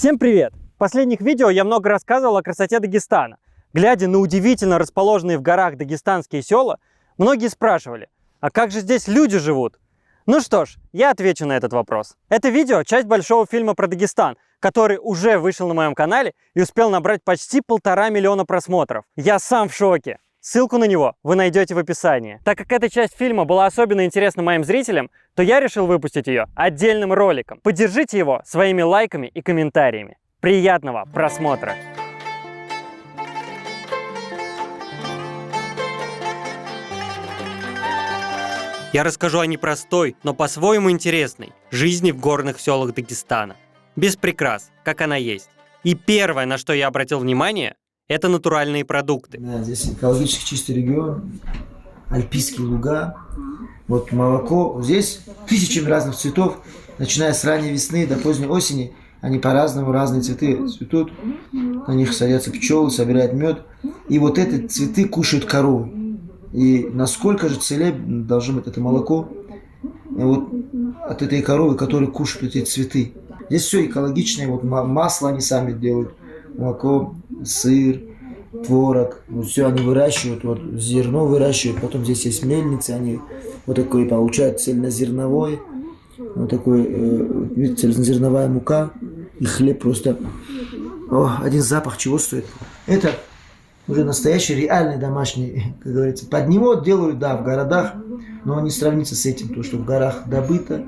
Всем привет! В последних видео я много рассказывал о красоте Дагестана. Глядя на удивительно расположенные в горах дагестанские села, многие спрашивали, а как же здесь люди живут? Ну что ж, я отвечу на этот вопрос. Это видео – часть большого фильма про Дагестан, который уже вышел на моем канале и успел набрать почти 1,5 миллиона просмотров. Я сам в шоке! Ссылку на него вы найдете в описании. Так как эта часть фильма была особенно интересна моим зрителям, то я решил выпустить ее отдельным роликом. Поддержите его своими лайками и комментариями. Приятного просмотра! Я расскажу о непростой, но по-своему интересной жизни в горных селах Дагестана. Без прикрас, как она есть. И первое, на что я обратил внимание, это натуральные продукты. Да, здесь экологически чистый регион, альпийские луга. Вот молоко. Здесь тысячами разных цветов, начиная с ранней весны до поздней осени. Они по-разному, разные цветы цветут. На них садятся пчелы, собирают мед. И вот эти цветы кушают коровы. И насколько же целей должно быть это молоко и вот от этой коровы, которые кушают эти цветы. Здесь все экологичное. Вот масло они сами делают. Молоко, сыр, творог, вот все они выращивают, вот зерно выращивают, потом здесь есть мельницы, они вот такой получают цельнозерновой, вот такой цельнозерновая мука и хлеб просто, один запах чего стоит. Это уже настоящий реальный домашний, как говорится, под него делают, да, в городах, но не сравнится с этим, то, что в горах добыто,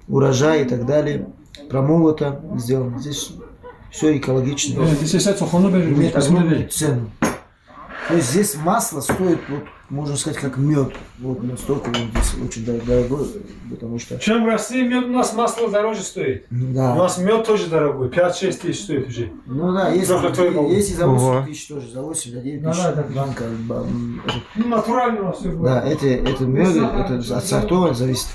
урожай и так далее, промолото сделано, здесь все экологично. Имеет огромную цену. То есть здесь масло стоит, вот, можно сказать, как мед. Вот настолько вот здесь очень дорогой, потому что... Чем в России мед, у нас масло дороже стоит. Да. У нас мед тоже дорогой, 5-6 тысяч стоит уже. Ну да, есть и за 8 тысяч тоже, за 8, за 9 тысяч банка. Ну, натурально у нас все будет. Да, это мед, это от сортов зависит.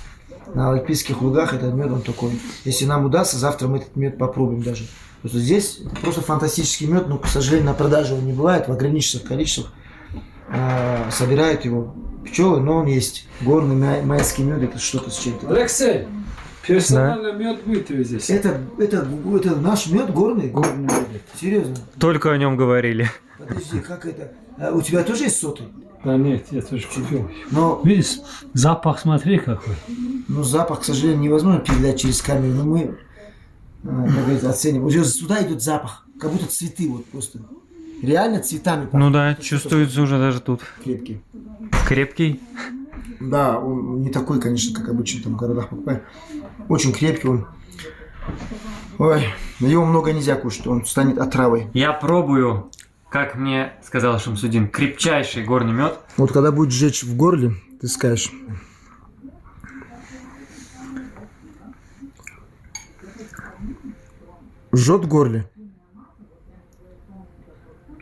На альпийских лугах этот мед он такой. Если нам удастся, завтра мы этот мед попробуем даже. Потому что здесь просто фантастический мед, но, к сожалению, на продажу он не бывает, в ограниченных количествах. Собирают его пчелы, но он есть. Горный майский мед, это что-то с чем-то. Алексей, персонально мед будет здесь. Это наш мед горный? Горный мед. Серьезно? Только о нем говорили. Подожди, как это? У тебя тоже есть сотый? Да нет, я тоже купил. Но, Видишь, запах смотри какой. ну, запах, к сожалению, невозможно передать через камеру, но мы, как говорится, оценим. Уже сюда идет запах, как будто цветы вот просто. Реально цветами. Ну да, чувствуется уже даже тут. Крепкий. Крепкий? Да, он не такой, конечно, как обычно там в городах покупают. Очень крепкий он. Ой, его много нельзя кушать, он станет отравой. Я пробую, как мне сказал Шамсудин, крепчайший горный мед. Вот когда будет жечь в горле, ты скажешь. Жжет в горле.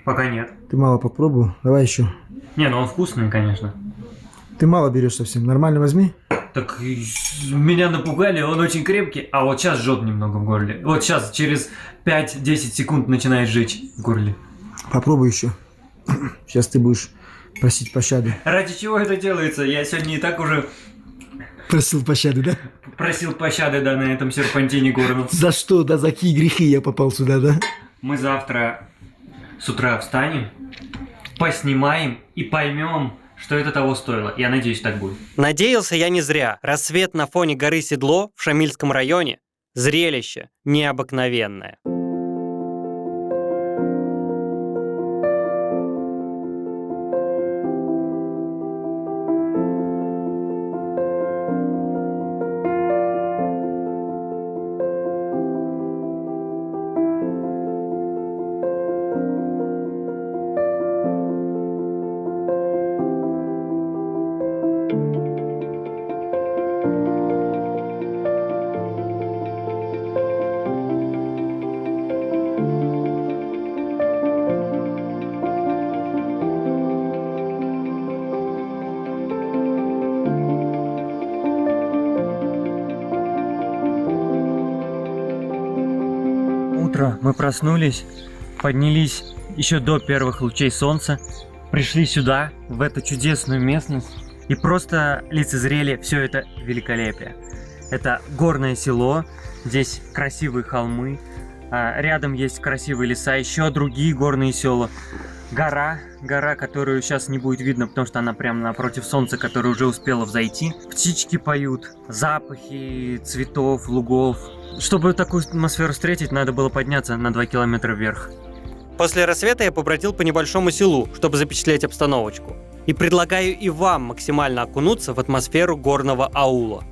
Пока нет. Ты мало попробовал. Давай еще. Не, ну он вкусный, конечно. Ты мало берешь совсем. Нормально возьми. Так меня напугали, он очень крепкий, а вот сейчас жжет немного в горле. Вот сейчас, через 5-10 секунд начинает жечь в горле. Попробуй еще. Сейчас ты будешь просить пощады. Ради чего это делается? Я сегодня и так уже Просил пощады, да? просил пощады, да, на этом серпантине горном. За что, да, за какие грехи я попал сюда, да? Мы завтра с утра встанем, поснимаем и поймем, что это того стоило. Я надеюсь, так будет. Надеялся я не зря. Рассвет на фоне горы Седло в Шамильском районе – зрелище необыкновенное. Утро, мы проснулись, поднялись еще до первых лучей солнца, пришли сюда, в эту чудесную местность, и просто лицезрели все это великолепие. Это горное село, здесь красивые холмы, Рядом есть красивые леса, еще другие горные села. Гора, которую сейчас не будет видно, потому что она прямо напротив солнца, которое уже успело взойти. Птички поют, запахи цветов, лугов. Чтобы такую атмосферу встретить, надо было подняться на 2 километра вверх. После рассвета я побродил по небольшому селу, чтобы запечатлеть обстановочку. И предлагаю и вам максимально окунуться в атмосферу горного аула.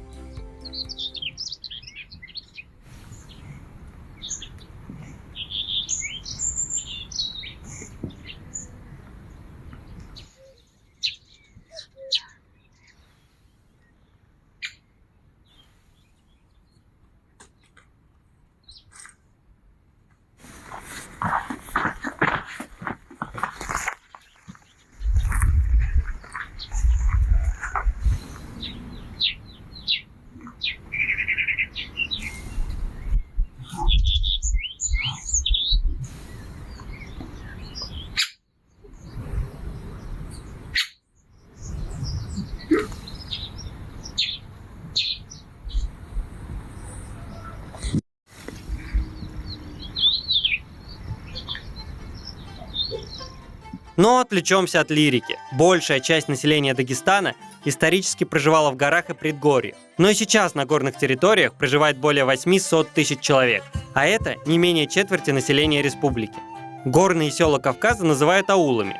Но отвлечемся от лирики. Большая часть населения Дагестана исторически проживала в горах и предгорьях. Но и сейчас на горных территориях проживает более 800 тысяч человек. А это не менее четверти населения республики. Горные села Кавказа называют аулами.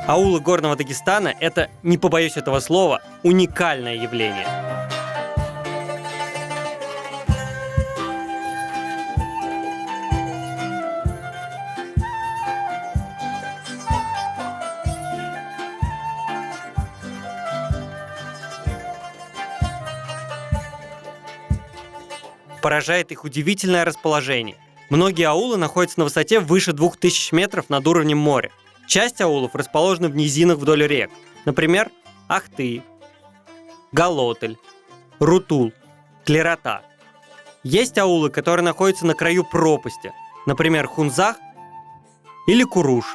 Аулы горного Дагестана – это, не побоюсь этого слова, уникальное явление. Поражает их удивительное расположение. Многие аулы находятся на высоте выше 2000 метров над уровнем моря. Часть аулов расположены в низинах вдоль рек. Например, Ахты, Галотель, Рутул, Клерота. Есть аулы, которые находятся на краю пропасти. Например, Хунзах или Куруш.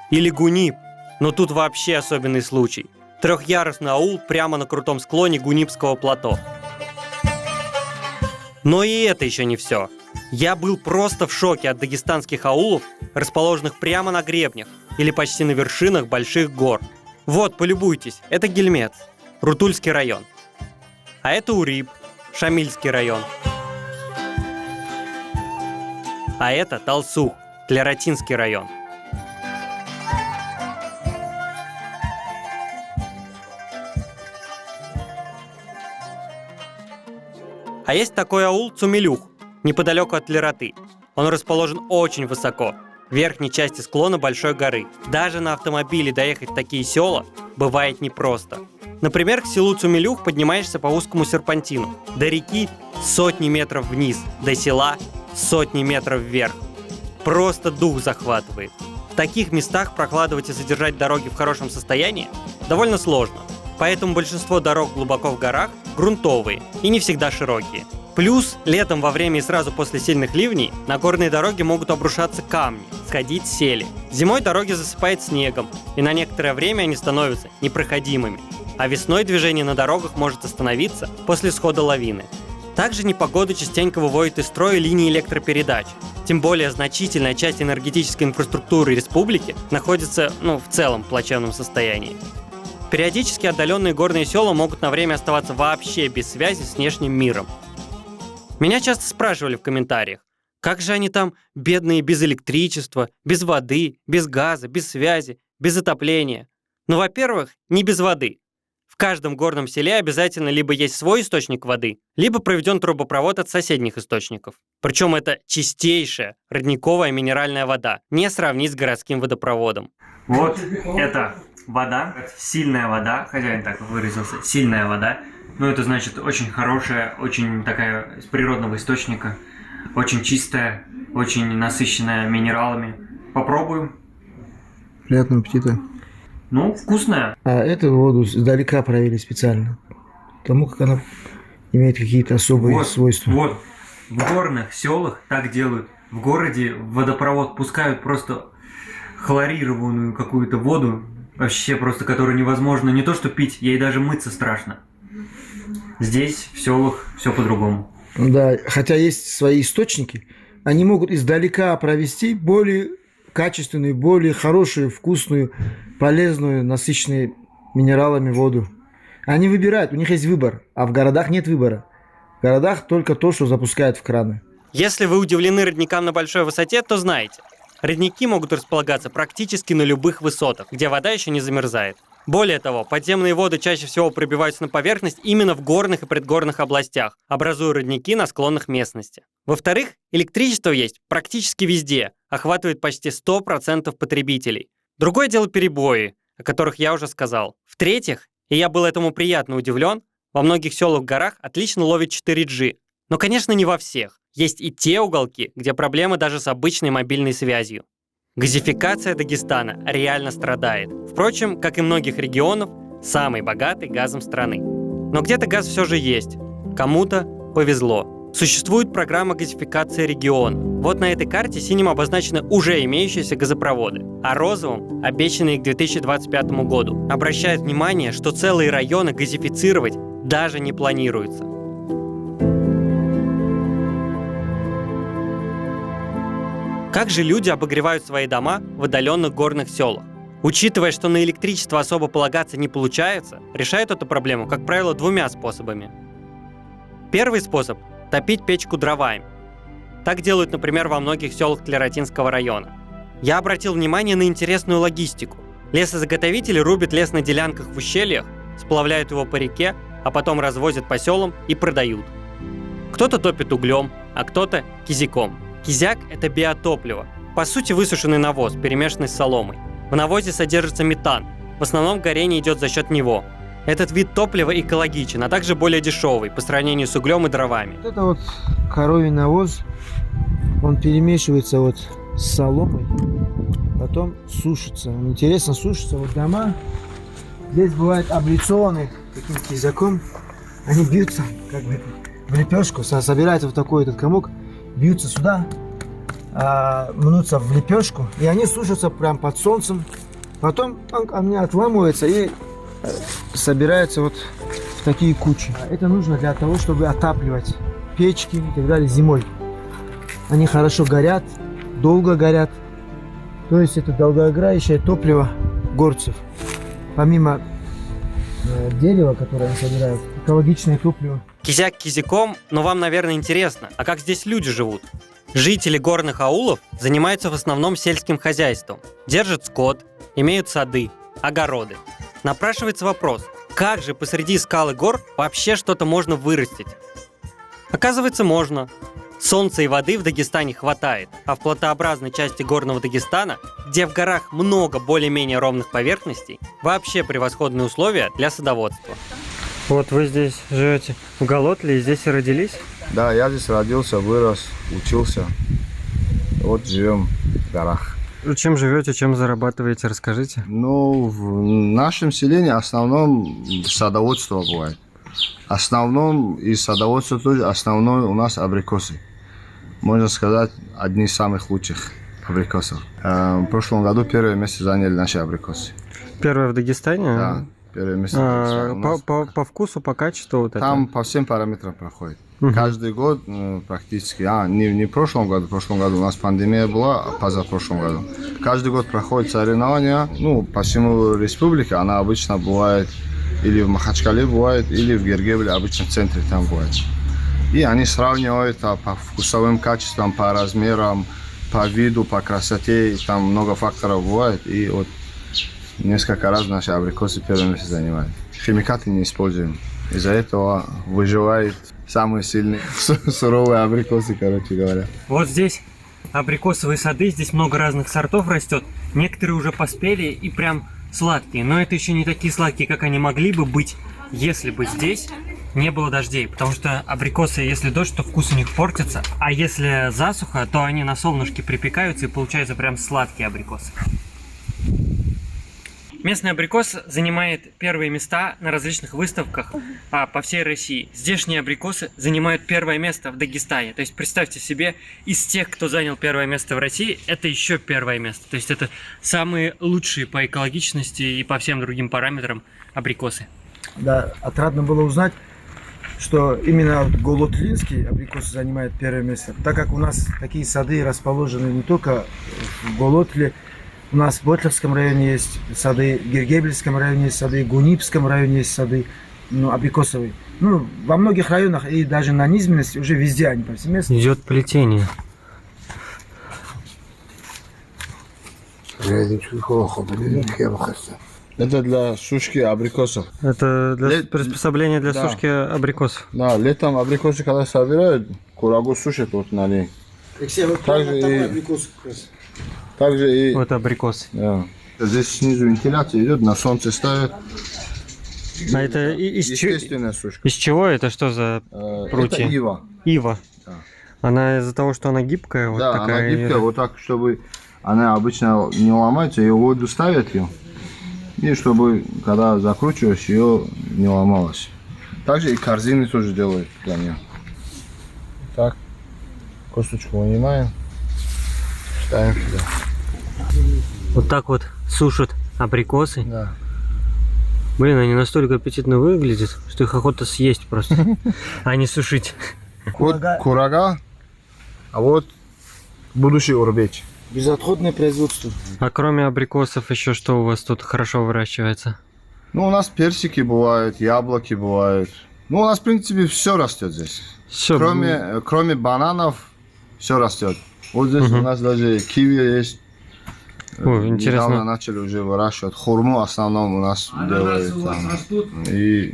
Или Гунип. Но тут вообще особенный случай. Трехъярусный аул прямо на крутом склоне Гунипского плато. Но и это еще не все. Я был просто в шоке от дагестанских аулов, расположенных прямо на гребнях или почти на вершинах больших гор. Вот, полюбуйтесь, это Гельмец, Рутульский район. А это Уриб, Шамильский район. А это Талсух, Клеротинский район. А есть такой аул Цумилюх, неподалеку от Клероты. Он расположен очень высоко, в верхней части склона большой горы. Даже на автомобиле доехать в такие села бывает непросто. Например, к селу Цумилюх поднимаешься по узкому серпантину. До реки сотни метров вниз, до села сотни метров вверх. Просто дух захватывает. В таких местах прокладывать и содержать дороги в хорошем состоянии довольно сложно. Поэтому большинство дорог глубоко в горах грунтовые и не всегда широкие. Плюс летом во время и сразу после сильных ливней на горные дороги могут обрушаться камни, сходить сели. Зимой дороги засыпает снегом, и на некоторое время они становятся непроходимыми. А весной движение на дорогах может остановиться после схода лавины. Также непогода частенько выводит из строя линии электропередач. Тем более значительная часть энергетической инфраструктуры республики находится, в целом, в плачевном состоянии. Периодически отдаленные горные села могут на время оставаться вообще без связи с внешним миром. Меня часто спрашивали в комментариях, как же они там бедные без электричества, без воды, без газа, без связи, без отопления. Во-первых, не без воды. В каждом горном селе обязательно либо есть свой источник воды, либо проведен трубопровод от соседних источников. Причем это чистейшая родниковая минеральная вода, не сравнить с городским водопроводом. Вот это вода, сильная вода, хозяин так выразился, сильная вода. Это значит очень хорошая, очень такая из природного источника, очень чистая, очень насыщенная минералами. Попробуем. Приятного аппетита. Вкусная. А эту воду издалека проверили специально, потому как она имеет какие-то особые свойства. Вот, в горных селах так делают. В городе в водопровод пускают просто хлорированную какую-то воду, вообще просто которую невозможно не то что пить, ей даже мыться страшно. Здесь, в селах, все по-другому. Да, хотя есть свои источники, они могут издалека провести более качественную, более хорошую, вкусную, полезную, насыщенную минералами воду. Они выбирают, у них есть выбор, а в городах нет выбора. В городах только то, что запускают в краны. Если вы удивлены родникам на большой высоте, то знаете. Родники могут располагаться практически на любых высотах, где вода еще не замерзает. Более того, подземные воды чаще всего пробиваются на поверхность именно в горных и предгорных областях, образуя родники на склонах местности. Во-вторых, электричество есть практически везде, охватывает почти 100% потребителей. Другое дело перебои, о которых я уже сказал. В-третьих, и я был этому приятно удивлен, во многих селах в горах отлично ловит 4G. Но, конечно, не во всех. Есть и те уголки, где проблемы даже с обычной мобильной связью. Газификация Дагестана реально страдает. Впрочем, как и многих регионов, самый богатый газом страны. Но где-то газ все же есть. Кому-то повезло. Существует программа газификации региона. Вот на этой карте синим обозначены уже имеющиеся газопроводы, а розовым – обещанные к 2025 году. Обращает внимание, что целые районы газифицировать даже не планируется. Как же люди обогревают свои дома в отдаленных горных селах? Учитывая, что на электричество особо полагаться не получается, решают эту проблему, как правило, двумя способами. Первый способ – топить печку дровами. Так делают, например, во многих селах Тлератинского района. Я обратил внимание на интересную логистику. Лесозаготовители рубят лес на делянках в ущельях, сплавляют его по реке, а потом развозят по селам и продают. Кто-то топит углем, а кто-то кизиком. Кизяк – это биотопливо, по сути высушенный навоз, перемешанный с соломой. В навозе содержится метан, в основном горение идет за счет него. Этот вид топлива экологичен, а также более дешевый по сравнению с углем и дровами. Вот это вот коровий навоз, он перемешивается вот с соломой, потом сушится. Он интересно сушится, вот дома здесь бывают облицованы таким кизяком, они бьются как бы в лепешку, собирается вот такой этот комок, бьются сюда, мнутся в лепешку, и они сушатся прям под солнцем. Потом они отламываются и собираются вот в такие кучи. Это нужно для того, чтобы отапливать печки и так далее зимой. Они хорошо горят, долго горят. То есть это долгоиграющее топливо горцев. Помимо дерева, которое они собирают, экологичное топливо. Кизяк кизяком, но вам, наверное, интересно, а как здесь люди живут? Жители горных аулов занимаются в основном сельским хозяйством, держат скот, имеют сады, огороды. Напрашивается вопрос, как же посреди скал и гор вообще что-то можно вырастить? Оказывается, можно. Солнца и воды в Дагестане хватает, а в платообразной части горного Дагестана, где в горах много более-менее ровных поверхностей, вообще превосходные условия для садоводства. Вот вы здесь живете в Галотле и здесь и родились? Да, я здесь родился, вырос, учился. Вот живем в горах. Чем живете, чем зарабатываете, расскажите. Ну, в нашем селении в основном садоводство бывает. Основном из садоводства тоже основной у нас абрикосы. Можно сказать, одни из самых лучших абрикосов. В прошлом году первое место заняли наши абрикосы. Первое в Дагестане? Да, первое место. По вкусу, по качеству вот там это? по всем параметрам проходит. Каждый год практически, не в прошлом году у нас пандемия была, а позапрошлом году. Каждый год проходит соревнования, по всему республике, она обычно бывает или в Махачкале бывает, или в Гергебеле, обычно в центре там бывает. И они сравнивают по вкусовым качествам, по размерам, по виду, по красоте, там много факторов бывает, и вот несколько раз наши абрикосы первое место занимают. Химикаты не используем, из-за этого выживает самые сильные суровые абрикосы, короче говоря. Вот здесь абрикосовые сады, здесь много разных сортов растет. Некоторые уже поспели и прям сладкие, но это еще не такие сладкие, как они могли бы быть, если бы здесь не было дождей. Потому что абрикосы, если дождь, то вкус у них портится, а если засуха, то они на солнышке припекаются и получаются прям сладкие абрикосы. Местный абрикос занимает первые места на различных выставках по всей России. Здешние абрикосы занимают первое место в Дагестане. То есть представьте себе, из тех, кто занял первое место в России, это еще первое место. То есть это самые лучшие по экологичности и по всем другим параметрам абрикосы. Да, отрадно было узнать, что именно вот голотлинские абрикосы занимают первое место. Так как у нас такие сады расположены не только в Голотле, у нас в Ботлевском районе есть сады, в Гергебельском районе есть сады, в Гунипском районе есть сады, ну, абрикосовые. Ну, во многих районах и даже на низменности уже везде они повсеместно. Идет плетение. Это для сушки абрикосов. Это для Лет- приспособления для Да. сушки абрикосов. Да, летом абрикосы когда собирают, курагу сушат вот на ней. Также и- Также и... Вот абрикосы. Да. Здесь снизу вентиляция идет, на солнце ставят. А это Естественная сушка. из чего это? Что за прутья? Это ива. ива? Да. Она из-за того, что она гибкая, вот Да, такая. она гибкая, вот так, чтобы она обычно не ломается, ее в воду ставят ее. И чтобы, когда закручиваешь, ее не ломалась. Также и корзины тоже делают для нее. Так, косточку вынимаем, ставим сюда. Вот так вот сушат абрикосы. Да. Блин, они настолько аппетитно выглядят, что их охота съесть просто, а не сушить. Вот курага, а вот будущий урбеч. Безотходное производство. А кроме абрикосов еще что у вас тут хорошо выращивается? Ну, у нас персики бывают, яблоки бывают. Ну, у нас, в принципе, все растет здесь. Все. Кроме бананов, все растет. Вот здесь у нас даже киви есть. Ой, интересно. Недавно начали уже выращивать. Хурму в основном у нас делают. Там. И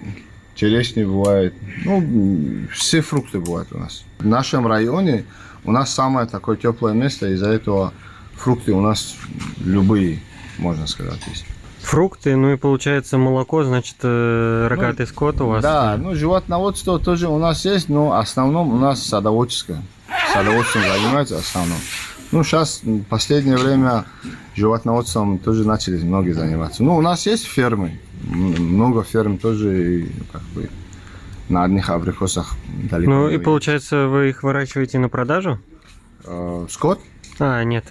черешни бывает. Ну, все фрукты бывают у нас. В нашем районе у нас самое такое теплое место, из-за этого фрукты у нас любые, можно сказать, есть. Фрукты, ну и получается молоко, значит, рогатый скот у вас. Да, ну животноводство тоже у нас есть, но в основном у нас садоводческое. Садоводством занимаются в основном. Ну, сейчас, в последнее время, животноводством тоже начали многие заниматься. Ну, у нас есть фермы, много ферм тоже, и, как бы, на одних абрикосах далеко. Ну не и уедешь. получается, вы их выращиваете на продажу? Скот? А, нет,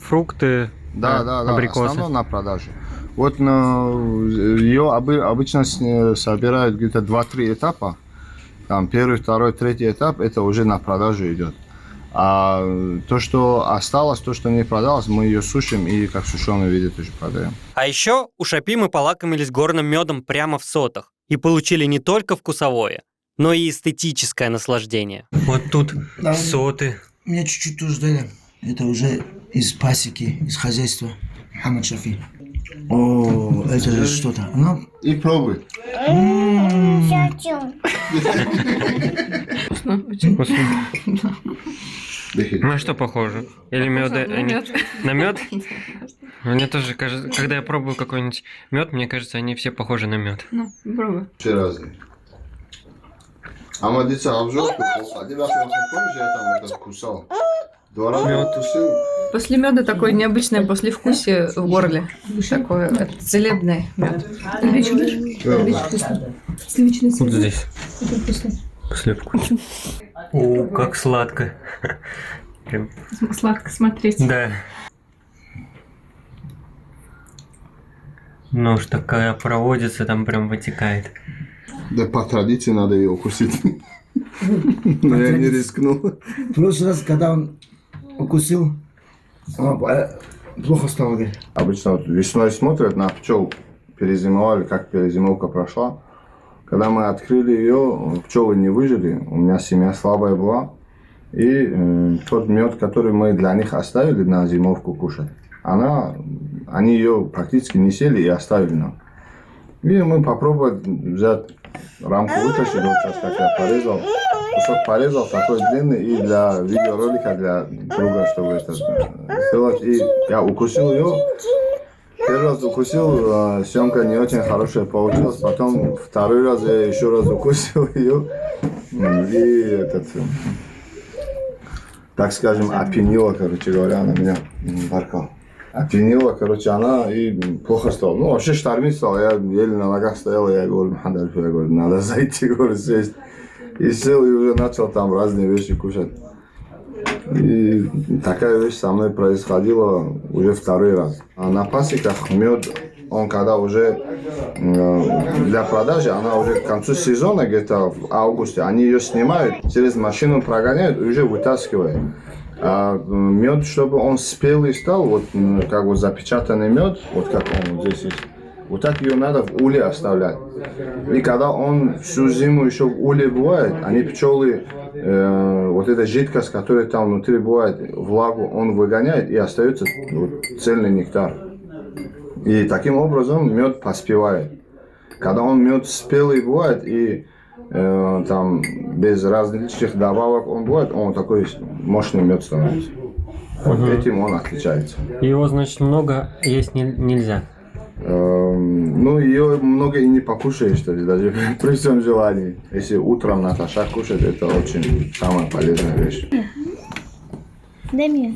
фрукты, Да, абрикосы. в основном на продажу. Вот ее обычно собирают где-то 2-3 этапа. Там первый, второй, третий этап, это уже на продажу идет. А то, что осталось, то, что не продалось, мы ее сушим и как в сушеном виде тоже продаем. А еще у Шапи мы полакомились горным медом прямо в сотах и получили не только вкусовое, но и эстетическое наслаждение. Вот тут Да. соты. Мне чуть-чуть тоже дали. Это уже из пасеки, из хозяйства. Мухаммад Шафи. О, это же что-то. Ну, И пробуй. На что похоже? Или меда? На мед? Мне тоже кажется, когда я пробую какой-нибудь мед, мне кажется, они все похожи на мед. Ну, пробуй. Все разные. А молодец, обжорку. Один раз я помнишь, я там этот кусал. 2 раза Мед. тусил. После меда такое необычное послевкусие в горле. Такое целебное мед. Сливочный Вот здесь. После вкуса. О, как сладко. Прям. Сладко смотреть. Да. Нож такая проводится, там прям вытекает. Да по традиции надо ее укусить. Но я не рискнул. в прошлый раз, когда он укусил, плохо стало, говорит. Обычно вот весной смотрят на пчел, перезимовали, как перезимовка прошла. Когда мы открыли ее, пчелы не выжили, у меня семья слабая была. И тот мед, который мы для них оставили на зимовку кушать, они ее практически не сели и оставили нам. И мы попробовали взять рамку, вытащили, вот сейчас как я порезал. Кусок порезал, такой длинный, и для видеоролика, для друга, чтобы это сделать. И я укусил ее. Первый раз укусил, съемка не очень хорошая получилась. Потом второй раз я еще раз укусил ее. И так скажем, опьянила, короче говоря, она меня баркал. Опьянила, короче, она и плохо стала. Ну, вообще штормить стал, я еле на ногах стоял, я говорю, я говорю, надо зайти, говорю, сесть. И сел, и уже начал там разные вещи кушать. И такая вещь со мной происходила уже второй раз. А на пасеках мед он когда уже для продажи, она уже к концу сезона, где-то в августе, они ее снимают, через машину прогоняют и уже вытаскивают. А мед, чтобы он спелый стал, вот как вот запечатанный мед, вот как он вот здесь есть, вот так ее надо в уле оставлять. И когда он всю зиму еще в уле бывает, они пчелы, вот эта жидкость, которая там внутри бывает, влагу он выгоняет и остается вот, цельный нектар. И таким образом мед поспевает. Когда он мед спелый бывает и там без различных добавок он бывает, он такой мощный мед становится. Вот этим он отличается. Его, значит, много есть нельзя. Ну, ее много и не покушаешь, что ли, даже при всем желании. Если утром натощак кушать, это очень самая полезная вещь. Дай мне.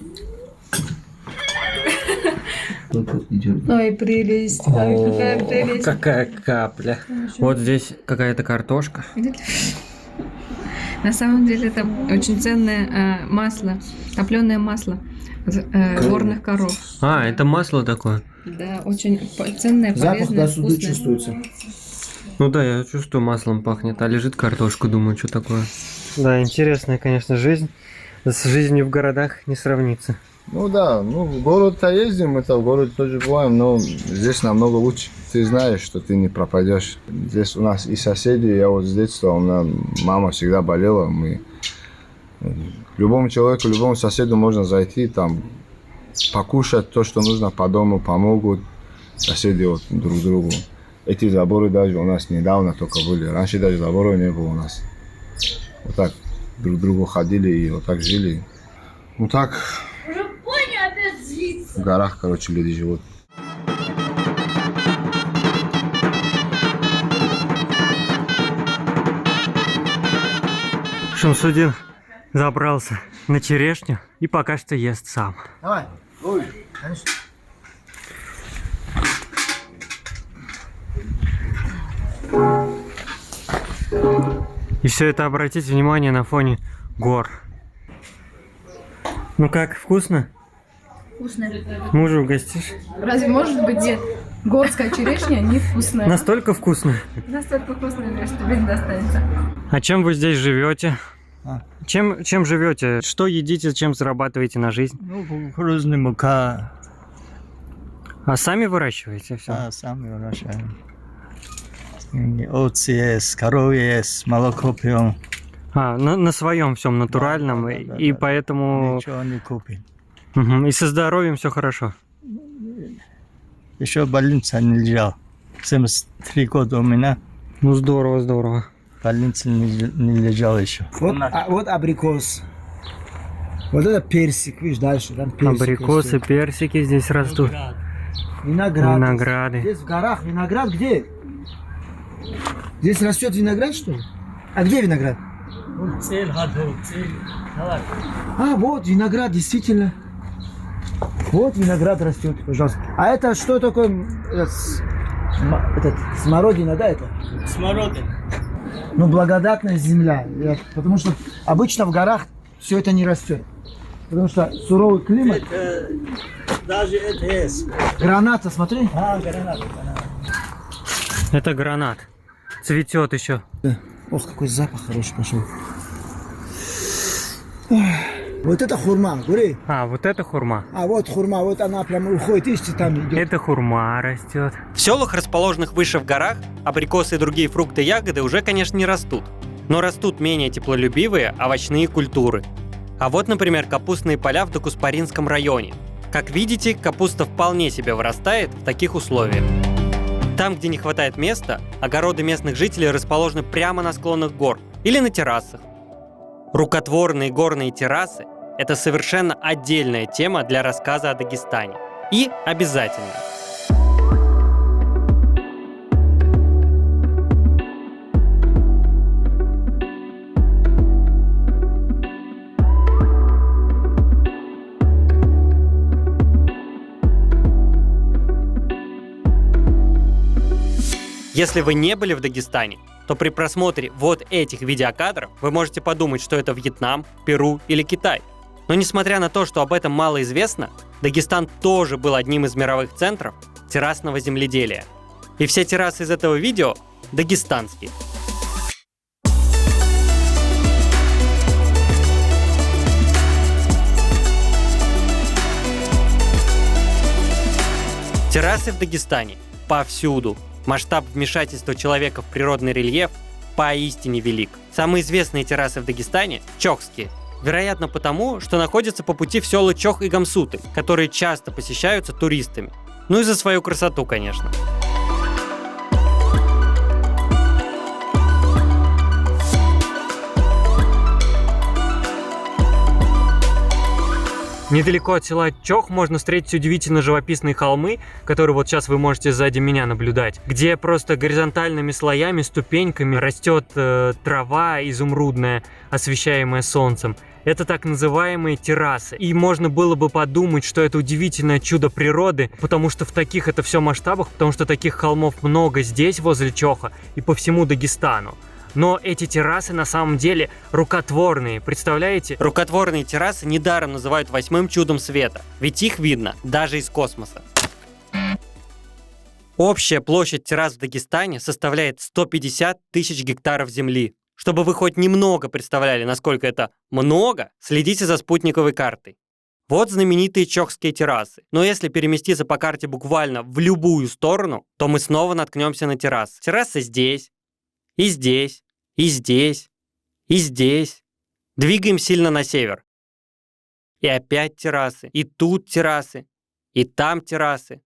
Ой, прелесть. Ой, какая прелесть. Какая капля. Вот здесь какая-то картошка. На самом деле это очень ценное масло, топленое масло горных коров. А, это масло такое? Да, очень ценное, Запах полезное, до сюда вкусное. чувствуется. Ну да, я чувствую, маслом пахнет. А лежит картошка, думаю, что такое. Да, интересная, конечно, жизнь. С жизнью в городах не сравнится. Ну да, ну в город-то ездим, мы-то в городе тоже бываем, но здесь намного лучше. Ты знаешь, что ты не пропадешь. Здесь у нас и соседи, я вот с детства, у меня мама всегда болела, мы любому человеку, любому соседу можно зайти, там покушать то, что нужно по дому, помогут соседи вот друг другу. Эти заборы даже у нас недавно только были, раньше даже заборов не было у нас. Вот так друг к другу ходили и вот так жили. Вот так в горах, короче, люди живут. Шамсудин забрался на черешню и пока что ест сам. Давай. Ой, конечно. И все это, обратите внимание, на фоне гор. Ну как, вкусно? Вкусно. Мужа угостишь? Разве может быть, дед, горская черешня невкусная? Настолько вкусно? Настолько вкусная, что тебе не достанется. А чем вы здесь живете? А. Чем живете? Что едите, чем зарабатываете на жизнь? Ну, кукурузная мука, А сами выращиваете все? сами выращаем. Овцы есть, коровы есть, молоко пьем. А, на своем всем натуральном, Да, и да. поэтому... Ничего не купим. Мгм. И со здоровьем все хорошо. Еще в больнице не лежал. 73 года у меня. Ну здорово, здорово. В больнице не лежал еще. Вот, вот абрикос. Вот это персик, видишь, дальше. Там персик Абрикосы, растет. персики здесь растут. Виноград. Винограды. Здесь в горах виноград где? Здесь растет виноград, что ли? А где виноград? А, вот виноград, действительно. Вот виноград растет, пожалуйста. А это что такое? Смородина, да, это? Смородина. Ну, благодатная земля. Потому что обычно в горах все это не растет. Потому что суровый климат. Даже это есть. Граната, смотри. Гранат. Это гранат. Цветет еще. Ох, какой запах хороший пошел. Вот это хурма, говори. А, вот это хурма. А вот хурма, вот она прям уходит, видите, там идет. Это хурма растет. В селах, расположенных выше в горах, абрикосы и другие фрукты и ягоды уже, конечно, не растут. Но растут менее теплолюбивые овощные культуры. А вот, например, капустные поля в Докуспаринском районе. Как видите, капуста вполне себе вырастает в таких условиях. Там, где не хватает места, огороды местных жителей расположены прямо на склонах гор или на террасах. Рукотворные горные террасы – это совершенно отдельная тема для рассказа о Дагестане. И обязательно. Если вы не были в Дагестане, то при просмотре вот этих видеокадров вы можете подумать, что это Вьетнам, Перу или Китай. Но несмотря на то, что об этом мало известно, Дагестан тоже был одним из мировых центров, террасного земледелия. И все террасы из этого видео дагестанские. Террасы в Дагестане повсюду. Масштаб вмешательства человека в природный рельеф поистине велик. Самые известные террасы в Дагестане – чохские. Вероятно потому, что находятся по пути в села Чох и Гамсуты, которые часто посещаются туристами. Ну и за свою красоту, конечно. Недалеко от села Чох можно встретить удивительно живописные холмы, которые вот сейчас вы можете сзади меня наблюдать, где просто горизонтальными слоями, ступеньками растет трава изумрудная, освещаемая солнцем. Это так называемые террасы. И можно было бы подумать, что это удивительное чудо природы, потому что в таких это все масштабах, потому что таких холмов много здесь, возле Чоха, и по всему Дагестану. Но эти террасы на самом деле рукотворные, представляете? Рукотворные террасы недаром называют 8-м чудом света, ведь их видно даже из космоса. Общая площадь террас в Дагестане составляет 150 тысяч гектаров земли. Чтобы вы хоть немного представляли, насколько это много, следите за спутниковой картой. Вот знаменитые чохские террасы. Но если переместиться по карте буквально в любую сторону, то мы снова наткнемся на террасы. Террасы здесь, и здесь, и здесь, и здесь. Двигаем сильно на север. И опять террасы, и тут террасы, и там террасы.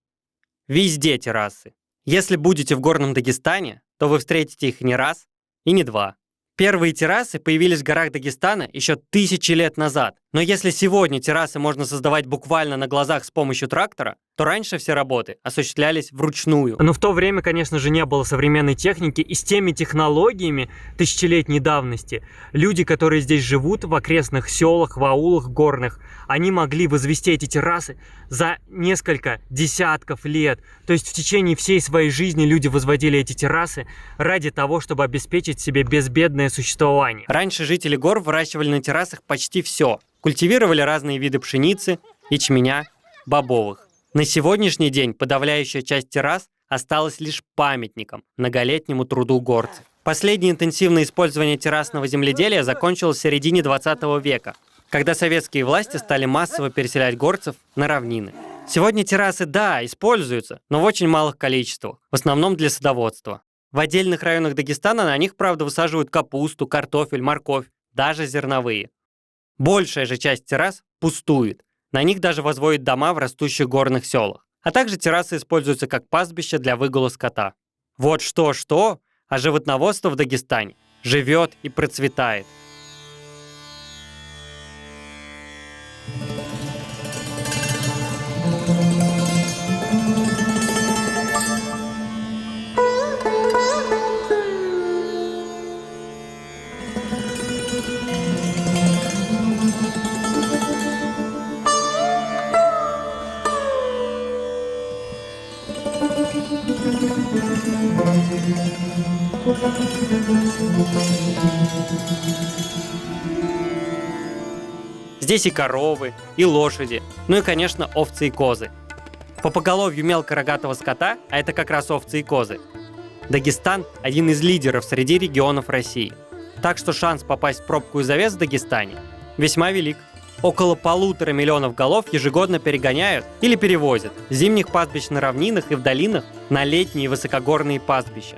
Везде террасы. Если будете в горном Дагестане, то вы встретите их не раз и не два. Первые террасы появились в горах Дагестана еще 1000 лет назад. Но если сегодня террасы можно создавать буквально на глазах с помощью трактора, то раньше все работы осуществлялись вручную. Но в то время, конечно же, не было современной техники, и с теми технологиями тысячелетней давности люди, которые здесь живут, в окрестных селах, в аулах горных, они могли возвести эти террасы за несколько десятков лет. То есть в течение всей своей жизни люди возводили эти террасы ради того, чтобы обеспечить себе безбедное существование. Раньше жители гор выращивали на террасах почти все. Культивировали разные виды пшеницы, ячменя, бобовых. На сегодняшний день подавляющая часть террас осталась лишь памятником многолетнему труду горцев. Последнее интенсивное использование террасного земледелия закончилось в середине 20 века, когда советские власти стали массово переселять горцев на равнины. Сегодня террасы, да, используются, но в очень малых количествах, в основном для садоводства. В отдельных районах Дагестана на них, правда, высаживают капусту, картофель, морковь, даже зерновые. Большая же часть террас пустует. На них даже возводят дома в растущих горных селах. А также террасы используются как пастбище для выгула скота. Вот что-что, а животноводство в Дагестане живет и процветает. Здесь и коровы, и лошади, ну и, конечно, овцы и козы. По поголовью мелкорогатого скота, а это как раз овцы и козы, Дагестан – один из лидеров среди регионов России. Так что шанс попасть в пробку из овец в Дагестане весьма велик. Около 1,5 миллиона голов ежегодно перегоняют или перевозят с зимних пастбищ на равнинах и в долинах на летние высокогорные пастбища.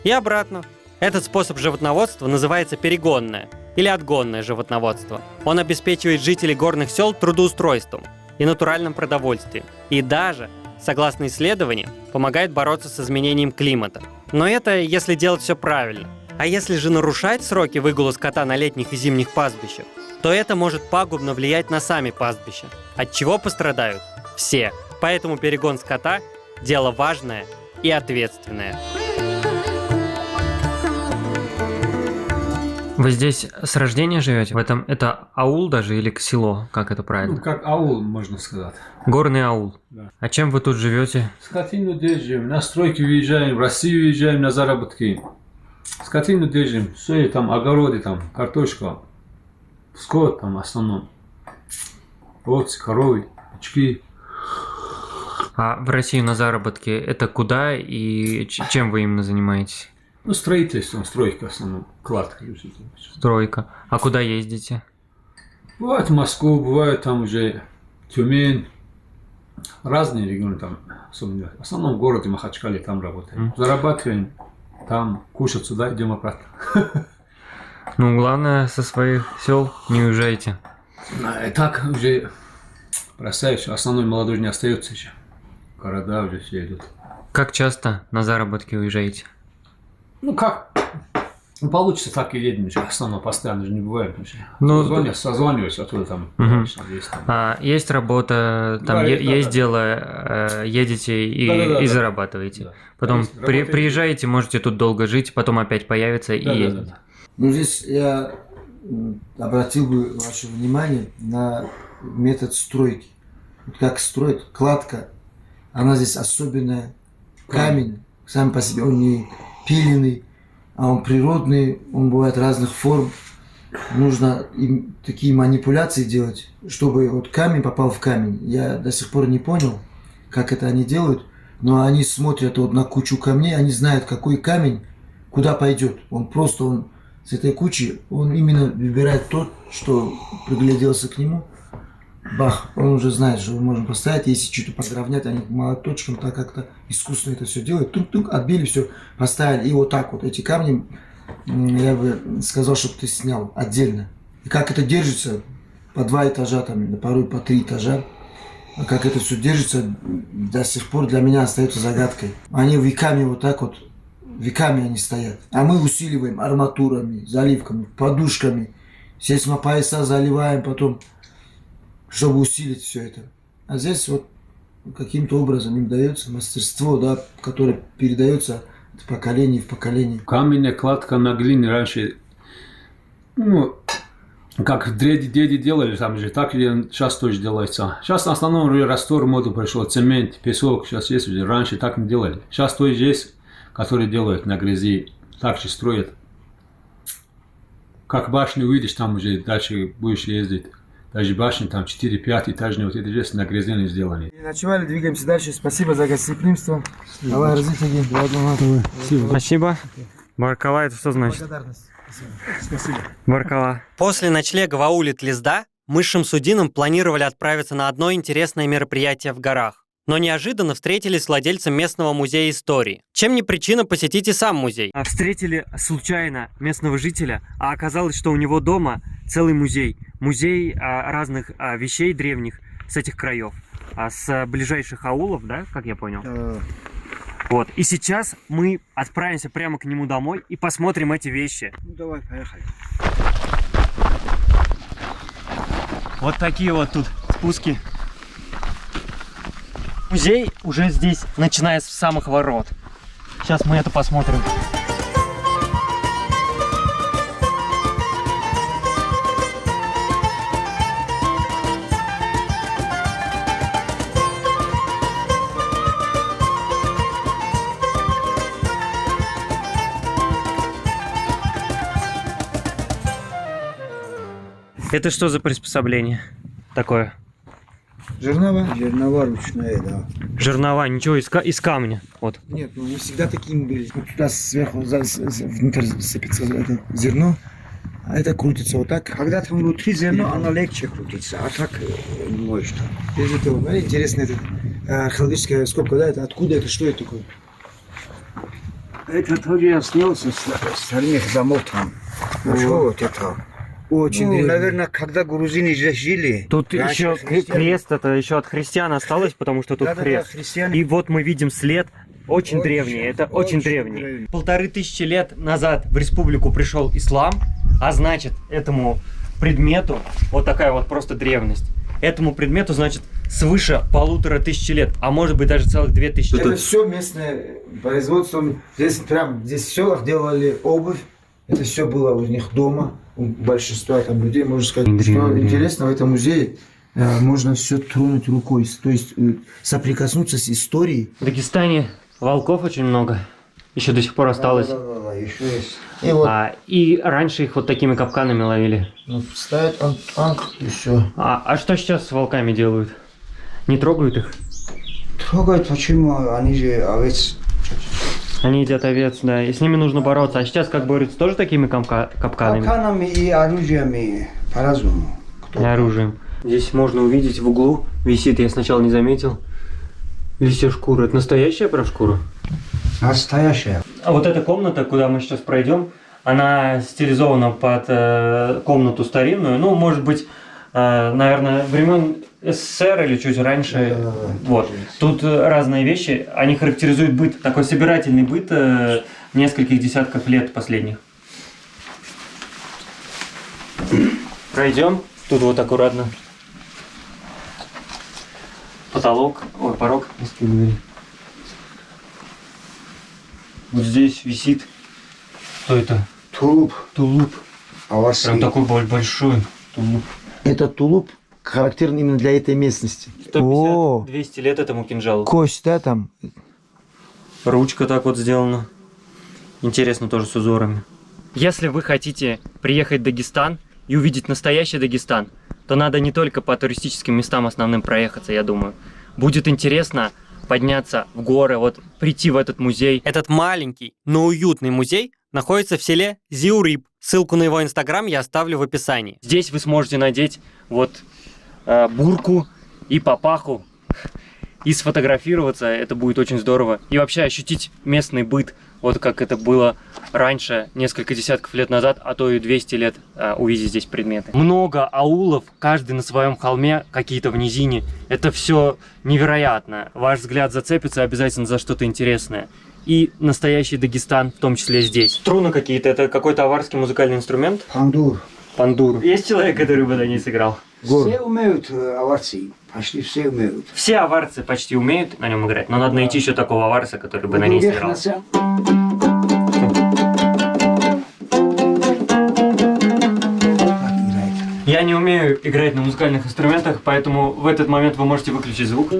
И обратно. Этот способ животноводства называется перегонное или отгонное животноводство. Он обеспечивает жителей горных сел трудоустройством и натуральным продовольствием. И даже, согласно исследованиям, помогает бороться с изменением климата. Но это если делать все правильно. А если же нарушать сроки выгула скота на летних и зимних пастбищах, то это может пагубно влиять на сами пастбища, от чего пострадают все. Поэтому перегон скота – дело важное и ответственное. Вы здесь с рождения живете? В этом это аул даже или село? Как это правильно? Ну, как аул, можно сказать. Горный аул. Да. А чем вы тут живете? Скотину держим, на стройки выезжаем, в Россию уезжаем на заработки. Скотину держим, все там, огороды там, картошка, скот там в основном. Овцы, коровы, очки. А в Россию на заработки это куда и чем вы именно занимаетесь? Ну, строительством, стройка, в основном, кладка. Стройка. А куда ездите? Бывает в Москву, бывает там уже Тюмень. Разные регионы там, особенно. В основном в городе Махачкале там работаем. Зарабатываем, там кушать сюда, идем обратно. Ну, главное, со своих сел не уезжайте. И так уже бросаешь, основной молодежь не остается еще. Города уже все идут. Как часто на заработки уезжаете? Ну как? Ну, получится, так и едем уже. Основном постоянно же не бывает. Ну, созваниваюсь, оттуда там. Мгм. Есть, там. А есть работа, там Да, есть да. дело, едете и, Да. и зарабатываете. Да. Потом Есть, работаете. приезжаете, можете тут долго жить, потом опять появится и Да. ездить. Ну, здесь я обратил бы ваше внимание на метод стройки. Вот как строят кладка, она здесь особенная. Камень, сам по себе, он не пиленый, а он природный, он бывает разных форм. Нужно им такие манипуляции делать, чтобы вот камень попал в камень. Я до сих пор не понял, как это они делают, но они смотрят вот на кучу камней, они знают, какой камень куда пойдет. Он с этой кучи, он именно выбирает тот, что пригляделся к нему. Бах, он уже знает, что мы можем поставить, если что-то подровнять, они молоточком так как-то искусственно это все делают. Тук-тук, отбили все, поставили. И вот так вот эти камни, я бы сказал, чтобы ты снял отдельно. И как это держится, по 2 этажа, там, порой по 3 этажа, а как это все держится, до сих пор для меня остается загадкой. Они веками вот так вот, веками они стоят. А мы усиливаем арматурами, заливками, подушками, сейсмопояса заливаем потом, чтобы усилить все это. А здесь вот каким-то образом им дается мастерство, да, которое передается от поколения в поколение. Каменная кладка на глине раньше, ну, как деди делали, там же так и сейчас тоже делается. Сейчас в основном уже раствор моду пришел, цемент, песок, сейчас есть уже, раньше так не делали. Сейчас тоже есть, которые делают на грязи, так же строят. Как башню увидишь, там уже дальше будешь ездить. Даже башни там 4-5 этажные, вот это здесь на грязине сделаны. Ночевали, двигаемся дальше. Спасибо за гостеприимство. Давай, разрешите. Спасибо. Баркала, это что значит? Благодарность. Баркала. После ночлега в ауле Тлизда мы с Шамсудином планировали отправиться на одно интересное мероприятие в горах. Но неожиданно встретились с владельцем местного музея истории. Чем не причина посетить и сам музей? Встретили случайно местного жителя, а оказалось, что у него дома целый музей. Музей разных вещей древних с этих краев. С ближайших аулов, да, как я понял? Вот. И сейчас мы отправимся прямо к нему домой и посмотрим эти вещи. Ну, давай, поехали. Вот такие вот тут спуски. Музей уже здесь, начиная с самых ворот. Сейчас мы это посмотрим. Это что за приспособление такое? Жернова? Жернова ручная, да. Жернова, ничего, из камня. Вот. Нет, ну не всегда такими были. Вот туда сверху, внутрь сыпется это зерно, а это крутится вот так. Когда там внутри зерно, она легче крутится, а так не может. Здесь это, вот, смотри, интересно, это археологическая раскопка, да, это откуда это, что это такое? Это тоже я снял со стальных домов там. Нашел вот это. Очень Ну, древний. наверное, когда грузины здесь жили. Тут раньше еще христиане- крест, это еще от христиан осталось, потому что тут Да-да-да, крест. христиане. И вот мы видим след, очень Очень, древний, это очень очень древний. древний. 1500 лет назад в республику пришел ислам, а значит этому предмету, вот такая вот просто древность, этому предмету, значит, свыше 1500 лет, а может быть даже целых 2000 Это лет. все местное производство. Здесь прям здесь в селах делали обувь. Это все было у них дома. У большинства там людей, можно сказать, что интересно в этом музее. Можно все тронуть рукой, то есть соприкоснуться с историей. В Дагестане волков очень много, еще до сих пор осталось. Да, еще есть. И вот И раньше их вот такими капканами ловили. ставят анк и все. А что сейчас с волками делают? Не трогают их? Кто говорит, почему они же овец? Они едят овец, да, и с ними нужно бороться. А сейчас как борются? Тоже такими капканами? Капканами и оружиями по-разному. И оружием. Здесь можно увидеть в углу висит, я сначала не заметил, лисья шкура. Это настоящая прям шкура? Настоящая. А вот эта комната, куда мы сейчас пройдем, она стилизована под комнату старинную. Ну, может быть, наверное, времен СССР или чуть раньше. Вот. Тут разные вещи. Они характеризуют быт, такой собирательный быт нескольких десятков лет последних. Пройдем. Тут вот аккуратно. Потолок. Ой, порог. Вот здесь висит. Что это? Тулуп. Тулуп. Аварский. Прям такой большой тулуп. Этот тулуп характерен именно для этой местности. 150-200 лет этому кинжалу. Кость, да, там? Ручка так вот сделана. Интересно тоже с узорами. Если вы хотите приехать в Дагестан и увидеть настоящий Дагестан, то надо не только по туристическим местам основным проехаться, я думаю. Будет интересно подняться в горы, вот прийти в этот музей. Этот маленький, но уютный музей находится в селе Зиуриб. Ссылку на его инстаграм я оставлю в описании. Здесь вы сможете надеть вот бурку и папаху и сфотографироваться. Это будет очень здорово. И вообще ощутить местный быт, вот как это было раньше, несколько десятков лет назад, а то и 200 лет, увидеть здесь предметы. Много аулов, каждый на своем холме, какие-то в низине. Это все невероятно. Ваш взгляд зацепится обязательно за что-то интересное. И настоящий Дагестан, в том числе здесь. Струны какие-то, это какой-то аварский музыкальный инструмент? Пандур. Пандур. Есть человек, который бы на ней сыграл? Все умеют аварцы. Почти все умеют. Все аварцы почти умеют на нем играть, но надо найти еще такого аварца, который бы на ней сыграл. Я не умею играть на музыкальных инструментах, поэтому в этот момент вы можете выключить звук.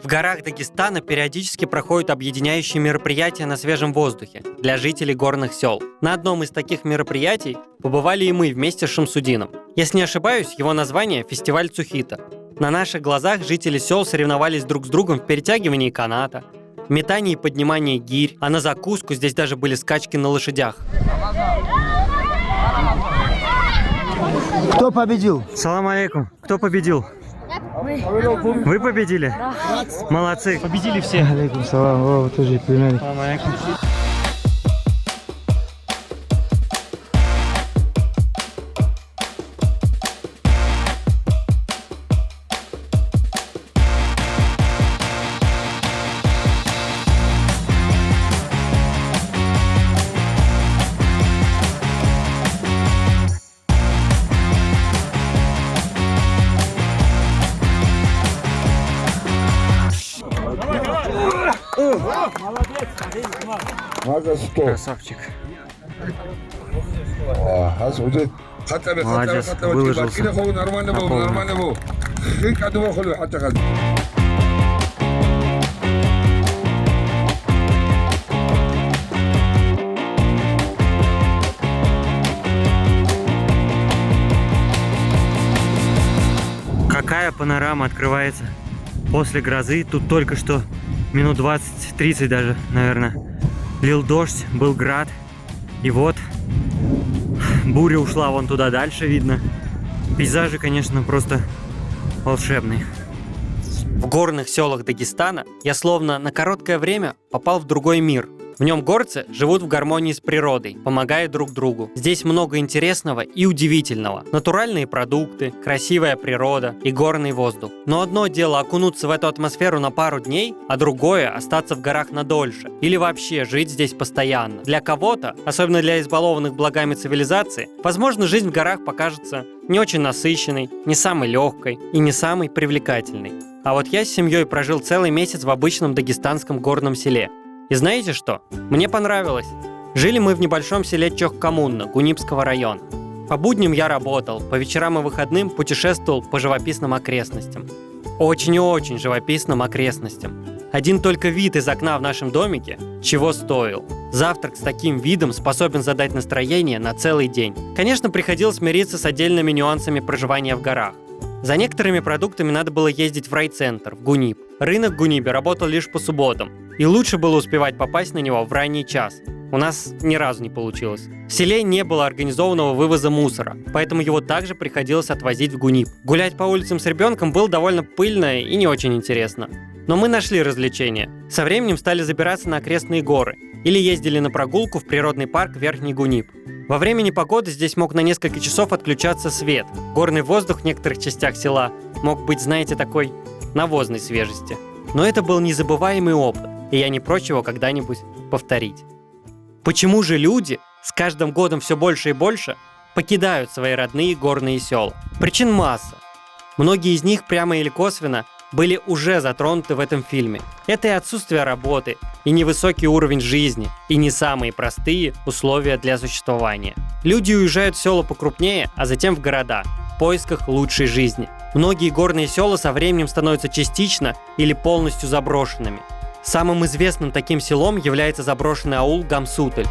В горах Дагестана периодически проходят объединяющие мероприятия на свежем воздухе для жителей горных сел. На одном из таких мероприятий побывали и мы вместе с Шамсудином. Если не ошибаюсь, его название – фестиваль Цухита. На наших глазах жители сел соревновались друг с другом в перетягивании каната, метании и поднимании гирь, а на закуску здесь даже были скачки на лошадях. Кто победил? Салам алейкум. Кто победил? Вы победили? Молодцы. Победили все. Алейкум салам. О, вы тоже племянник. Салам алейкум. Красавчик. Молодец, выложился. Нормально. Какая панорама открывается после грозы. Тут только что минут 20-30 даже, наверное, лил дождь, был град. И вот буря ушла вон туда дальше, видно. Пейзажи, конечно, просто волшебные. В горных селах Дагестана я словно на короткое время попал в другой мир. В нем горцы живут в гармонии с природой, помогая друг другу. Здесь много интересного и удивительного. Натуральные продукты, красивая природа и горный воздух. Но одно дело окунуться в эту атмосферу на пару дней, а другое остаться в горах надольше. Или вообще жить здесь постоянно. Для кого-то, особенно для избалованных благами цивилизации, возможно, жизнь в горах покажется не очень насыщенной, не самой легкой и не самой привлекательной. А вот я с семьей прожил целый месяц в обычном дагестанском горном селе. И знаете что? Мне понравилось. Жили мы в небольшом селе Чохкамунна, Гунипского района. По будням я работал, по вечерам и выходным путешествовал по живописным окрестностям. Очень и очень живописным окрестностям. Один только вид из окна в нашем домике чего стоил. Завтрак с таким видом способен задать настроение на целый день. Конечно, приходилось смириться с отдельными нюансами проживания в горах. За некоторыми продуктами надо было ездить в райцентр, в Гунип. Рынок в Гунипе работал лишь по субботам, и лучше было успевать попасть на него в ранний час. У нас ни разу не получилось. В селе не было организованного вывоза мусора, поэтому его также приходилось отвозить в Гунип. Гулять по улицам с ребенком было довольно пыльно и не очень интересно. Но мы нашли развлечения. Со временем стали забираться на окрестные горы или ездили на прогулку в природный парк Верхний Гунип. Во время непогоды здесь мог на несколько часов отключаться свет. Горный воздух в некоторых частях села мог быть, знаете, такой навозной свежести. Но это был незабываемый опыт, и я не прочь его когда-нибудь повторить. Почему же люди с каждым годом все больше и больше покидают свои родные горные села? Причин масса. Многие из них прямо или косвенно были уже затронуты в этом фильме. Это и отсутствие работы, и невысокий уровень жизни, и не самые простые условия для существования. Люди уезжают в села покрупнее, а затем в города, в поисках лучшей жизни. Многие горные села со временем становятся частично или полностью заброшенными. Самым известным таким селом является заброшенный аул Гамсутель.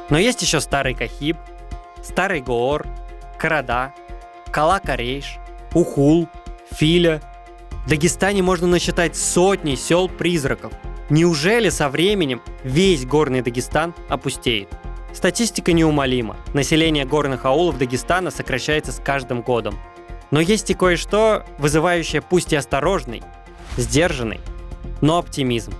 Но есть еще Старый Кахиб, Старый Гоор, Карада, Кала-Карейш, Ухул, Филя. В Дагестане можно насчитать сотни сел-призраков. Неужели со временем весь горный Дагестан опустеет? Статистика неумолима. Население горных аулов Дагестана сокращается с каждым годом. Но есть и кое-что, вызывающее пусть и осторожный, сдержанный, но оптимизм.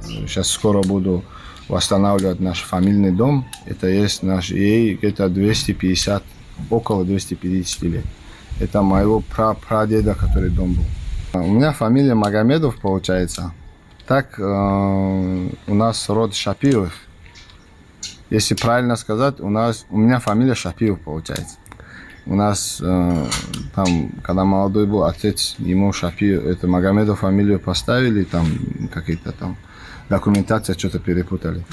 Сейчас скоро буду восстанавливать наш фамильный дом. Это есть ей где-то 250, около 250 лет. Это моего прадеда, который дом был. У меня фамилия Магомедов получается. Так у нас род Шапиев. Если правильно сказать, у меня фамилия Шапиев получается. У нас там, когда молодой был отец, ему Шапиев, это Магомедов фамилию поставили, там какие-то там документация что-то перепутали.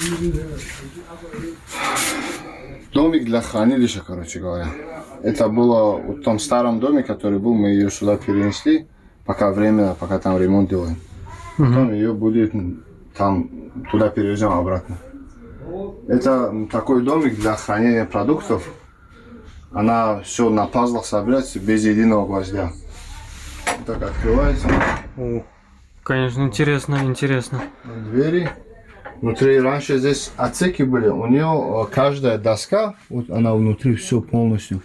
Домик для хранилища, короче говоря. Это было в том старом доме, который был, мы ее сюда перенесли, пока там ремонт делаем. Потом ее будет там, туда перевезем обратно. Это такой домик для хранения продуктов. Она все на пазлах собирается без единого гвоздя. Так открывается. Конечно, интересно. Двери. Внутри раньше здесь отсеки были. У нее каждая доска, вот она внутри все полностью.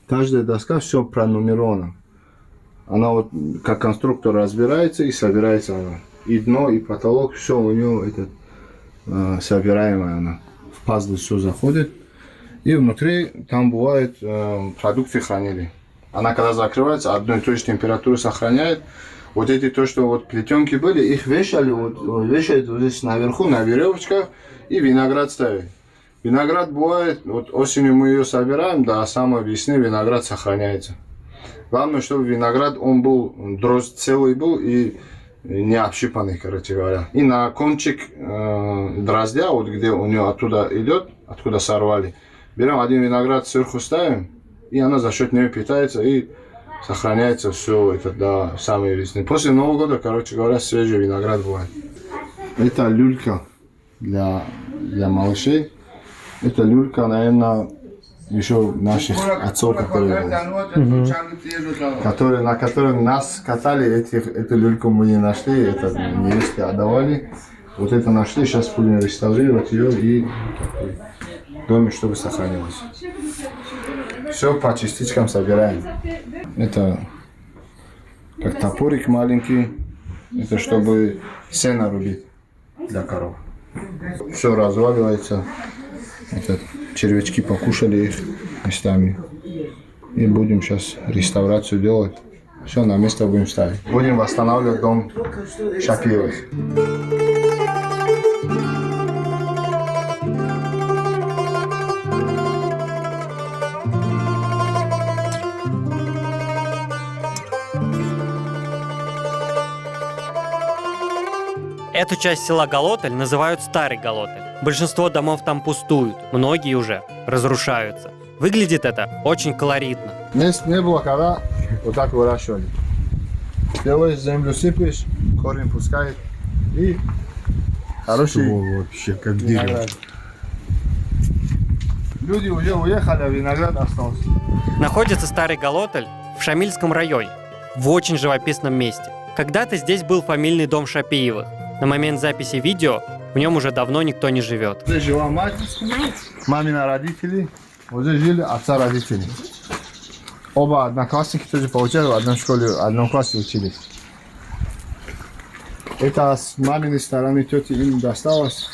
Каждая доска все пронумерована. Она вот как конструктор разбирается и собирается она. И дно, и потолок, все у нее собираемое она. В пазлы все заходит. И внутри там бывает продукты хранили. Она когда закрывается, одну и ту же температуру сохраняет. Вот эти то, что вот плетенки были, их вешали, вешают вот здесь наверху на веревочках и виноград ставят. Виноград бывает, вот осенью мы ее собираем, до самой весны виноград сохраняется. Главное, чтобы виноград, он был, дрозд целый был и не общипанный, короче говоря. И на кончик дроздя, вот где у нее оттуда идет, откуда сорвали, берем один виноград, сверху ставим, и она за счет нее питается и сохраняется все это до самой весны. После Нового года, короче говоря, свежий виноград бывает. Это люлька для малышей. Это люлька, наверное, еще наших отцов, которые на которых нас катали, эту люльку мы не нашли, это невестке отдавали. Вот это нашли, сейчас будем реставрировать ее и домик, чтобы сохранилось. Все по частичкам собираем. Это как топорик маленький, это чтобы сено рубить для коров. Все разваливается, это червячки покушали их местами. И будем сейчас реставрацию делать. Все на место будем ставить. Будем восстанавливать дом Шапиевых. Эту часть села Голоталь называют Старый Голоталь. Большинство домов там пустуют, многие уже разрушаются. Выглядит это очень колоритно. Мест не было, когда вот так выращивали. Делаешь, землю сыпешь, корень пускает и хороший Вообще, как виноград. Люди уже уехали, а виноград остался. Находится Старый Голоталь в Шамильском районе, в очень живописном месте. Когда-то здесь был фамильный дом Шапиевых. На момент записи видео в нем уже давно никто не живет. Здесь жила мать, мамина родители, вот здесь жили отца родители. Оба одноклассники тоже, получается, в одной школе, в одном классе учились. Это с маминой стороны тети им досталось.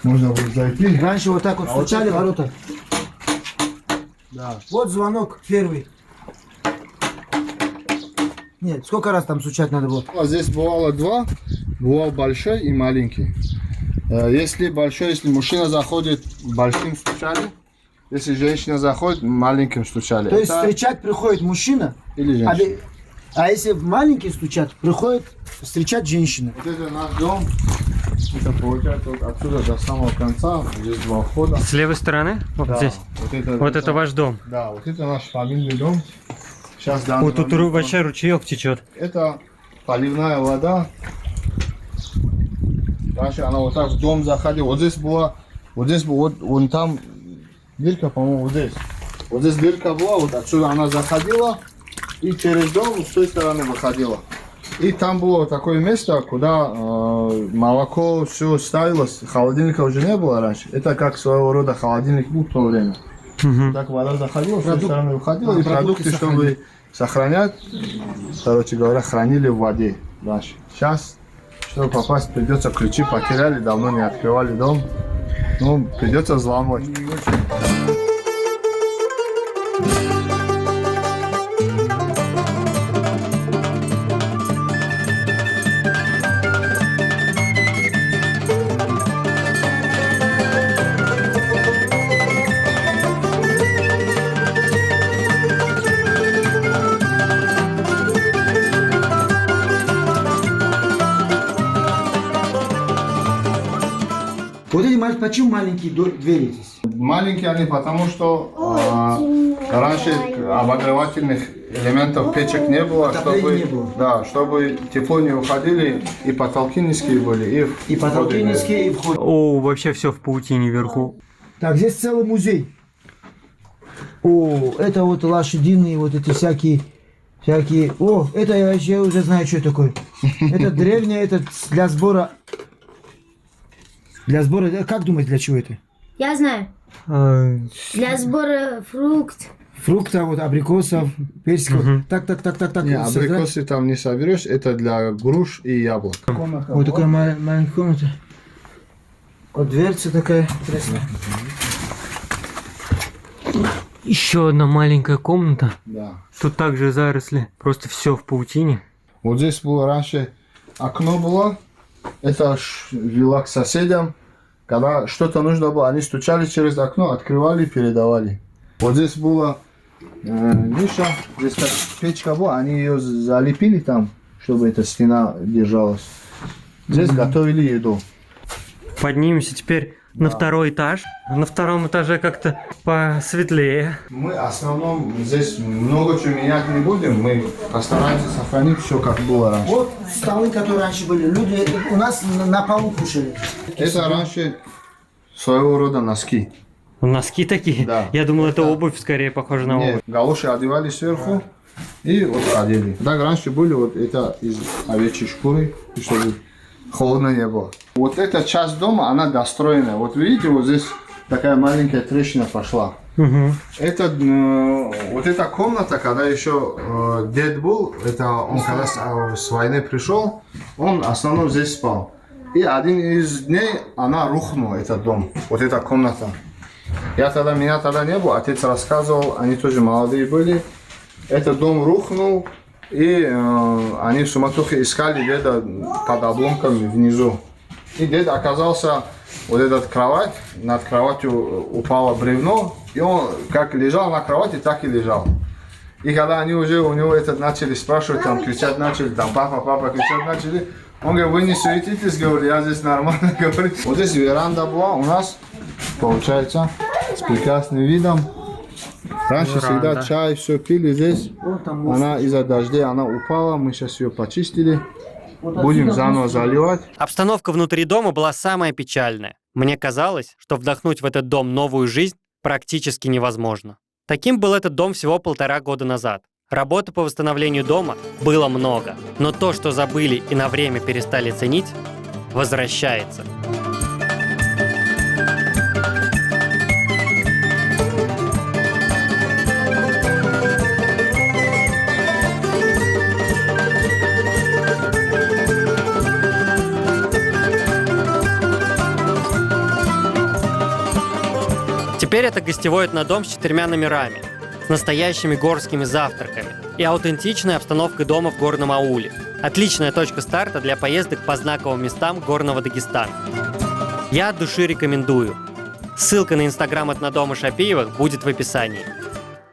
Можно будет зайти. Раньше вот так вот стучали это- ворота. Да. Вот звонок первый. Нет, сколько раз там стучать надо было? А здесь бывало два, бывал большой и маленький. Если большой, если мужчина заходит, большим стучали. Если женщина заходит, маленьким стучали. То есть Это- встречать приходит мужчина, или а, женщина. а если маленькие стучат, приходит встречать женщина. Вот это наш дом. Это получается вот отсюда до самого конца. Здесь два входа. С левой стороны? Вот Да, здесь. Вот это ваш. ваш дом. Да, вот это наш фамильный дом. Сейчас Вот тут вообще ручеек течет. Это поливная вода. Раньше она вот так в дом заходила. Вот здесь была, вот здесь был, вот вон там дырка, по-моему, вот здесь. Вот здесь дырка была, вот отсюда она заходила и через дом с той стороны выходила. И там было такое место, куда молоко все ставилось. Холодильника уже не было раньше. Это как своего рода холодильник был в то время. Так вода заходила, с той стороны выходила, и продукты, чтобы сохранять, короче говоря, хранили в воде раньше. Сейчас, чтобы попасть, придется ключи потеряли, давно не открывали дом. Ну, придется взламывать. Вот эти почему маленькие двери здесь? Маленькие они, потому что раньше обогревательных элементов печек не было, Отопления чтобы, не было. Да, чтобы тепло не уходили, и потолки низкие были, И потолки низкие, и вход. О, вообще все в паутине вверху. Так, здесь целый музей. О, это вот лошадиные, вот эти всякие. О, это я уже знаю, что это такое. Это древнее, это для сбора. Как думаете, для чего это? Я знаю. Для сбора Фруктов, вот абрикосов, персиков. Так. Не, абрикосы там не соберешь, это для груш и яблок. Вот такая маленькая комната. Вот дверца такая интересная. Еще одна маленькая комната. Да. Тут также заросли. Просто все в паутине. Вот здесь было раньше окно было, это вела к соседям. Когда что-то нужно было, они стучали через окно, открывали, передавали. Вот здесь была ниша, здесь как печка была, они ее залепили там, чтобы эта стена держалась. Здесь готовили еду. Поднимемся теперь на второй этаж. На втором этаже как-то посветлее. Мы в основном здесь много чего менять не будем, мы постараемся сохранить все как было раньше. Вот столы, которые раньше были. Люди у нас на полу кушали. Это раньше своего рода носки. Носки такие? Да. Я думал, это обувь скорее похожа на обувь. Нет, галоши одевали сверху и вот одели. Так раньше были вот это из овечьей шкуры, чтобы холодно не было. Вот эта часть дома, она достроенная. Вот видите, вот здесь такая маленькая трещина пошла. Это, вот эта комната, когда еще дед был, это он когда с войны пришел, он в основном здесь спал. И один из дней она рухнула, этот дом, вот эта комната. Меня тогда не было, отец рассказывал, они тоже молодые были. Этот дом рухнул, и они в суматохе искали деда под обломками внизу. И дед оказался, вот этот кровать, над кроватью упало бревно, и он как лежал на кровати, так и лежал. И когда они уже у него начали спрашивать, там кричать начали, там папа кричать начали, он говорит, вы не суетитесь, говорит, я здесь нормально, говорит. Вот здесь веранда была у нас, получается, с прекрасным видом. Раньше всегда чай, все пили здесь. Она из-за дождей, она упала, мы сейчас ее почистили. Будем заново заливать. Обстановка внутри дома была самая печальная. Мне казалось, что вдохнуть в этот дом новую жизнь практически невозможно. Таким был этот дом всего 1,5 года назад. Работы по восстановлению дома было много, но то, что забыли и на время перестали ценить, возвращается. Теперь это гостевой этнодом с 4 номерами, с настоящими горскими завтраками и аутентичной обстановкой дома в горном ауле. Отличная точка старта для поездок по знаковым местам горного Дагестана. Я от души рекомендую. Ссылка на инстаграм этнодома Шапиевых будет в описании.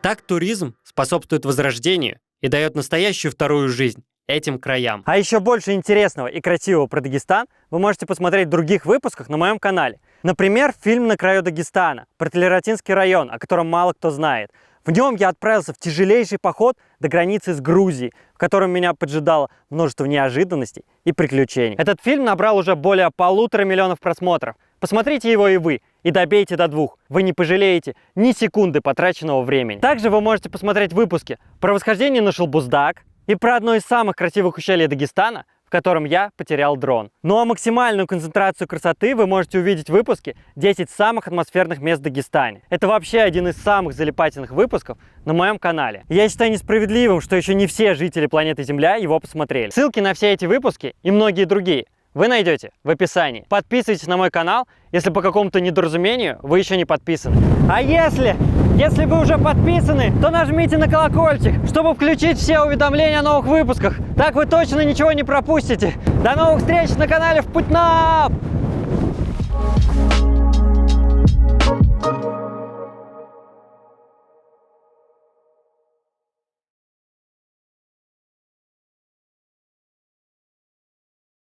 Так туризм способствует возрождению и дает настоящую вторую жизнь этим краям. А еще больше интересного и красивого про Дагестан вы можете посмотреть в других выпусках на моем канале. Например, фильм «На краю Дагестана» про Талератинский район, о котором мало кто знает. В нем я отправился в тяжелейший поход до границы с Грузией, в котором меня поджидало множество неожиданностей и приключений. Этот фильм набрал уже более 1,5 миллиона просмотров. Посмотрите его и вы, и добейте до 2. Вы не пожалеете ни секунды потраченного времени. Также вы можете посмотреть выпуски про восхождение на Шылбуздак и про одно из самых красивых ущелий Дагестана, в котором я потерял дрон. Ну а максимальную концентрацию красоты вы можете увидеть в выпуске «10 самых атмосферных мест в Дагестане». Это вообще один из самых залипательных выпусков на моем канале. Я считаю несправедливым, что еще не все жители планеты Земля его посмотрели. Ссылки на все эти выпуски и многие другие вы найдете в описании. Подписывайтесь на мой канал, если по какому-то недоразумению вы еще не подписаны. А если вы уже подписаны, то нажмите на колокольчик, чтобы включить все уведомления о новых выпусках. Так вы точно ничего не пропустите. До новых встреч на канале В Путь Нам!